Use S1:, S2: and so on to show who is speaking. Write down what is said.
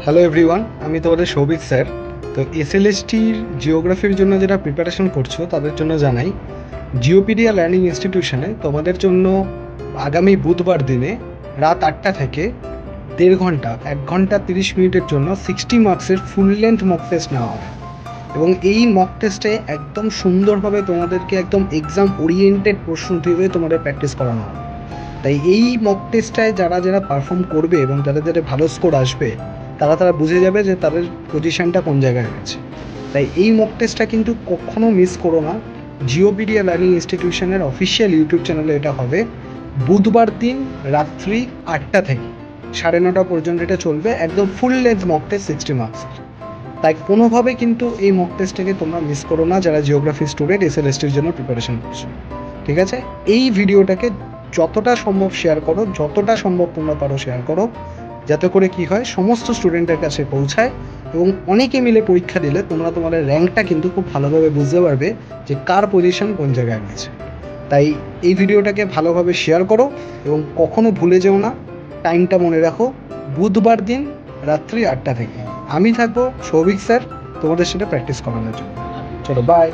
S1: Hello everyone, আমি তোমাদের Souvik sir. তো এসএলএসটির জিওগ্রাফির জন্য যেটা প্রিপারেশন করছো তাদের জন্য জানাই, জিওপিডিয়া লার্নিং ইনস্টিটিউশনে তোমাদের জন্য আগামী বুধবার দিনে রাত 8টা থেকে 1.5 ঘন্টা 1 ঘন্টা 30 মিনিটের জন্য 60 মার্কসের ফুল লেন্থ মক টেস্ট নেওয়া হবে। এবং এই মক টেস্টে একদম সুন্দরভাবে তোমাদেরকে একদম এক্সাম ওরিয়েন্টেড প্রশ্ন দিয়ে তোমাদের প্র্যাকটিস করানো হবে। তাই এই মক টেস্টটায় যারা যারা পারফর্ম করবে এবং যাদের যাদের ভালো স্কোর আসবে তারা বুঝে যাবে যে তাদের পজিশানটা কোন জায়গায় রয়েছে। তাই এই মক টেস্টটা কিন্তু কখনো মিস করো না। জিওপিডিয়া লার্নিং ইনস্টিটিউশনের অফিসিয়াল ইউটিউব চ্যানেলে এটা হবে বুধবার দিন রাত্রি 8টা থেকে 9:30 পর্যন্ত এটা চলবে, একদম full length mock test 60 marks. তাই কোনোভাবে কিন্তু এই মক টেস্টটাকে তোমরা মিস করো না যারা জিওগ্রাফি স্টুডেন্ট এসএলএসটির জন্য প্রিপারেশন করছো। ঠিক আছে, এই ভিডিওটাকে যতটা সম্ভব শেয়ার করো, যতটা সম্ভব তোমরা পারো শেয়ার করো, যাতে করে কি হয় সমস্ত স্টুডেন্টের কাছে পৌঁছায় এবং অনেকে মিলে পরীক্ষা দিলে তোমরা তোমাদের র্যাঙ্কটা কিন্তু খুব ভালোভাবে বুঝতে পারবে যে কার পজিশন কোন জায়গায় রয়েছে। তাই এই ভিডিওটাকে ভালোভাবে শেয়ার করো এবং কখনো ভুলে যেও না, টাইমটা মনে রাখো, বুধবার দিন রাত্রি 8টা থেকে। আমি থাকবো সৌভিক স্যার তোমাদের সাথে প্র্যাকটিস করানোর জন্য। চলো বাই।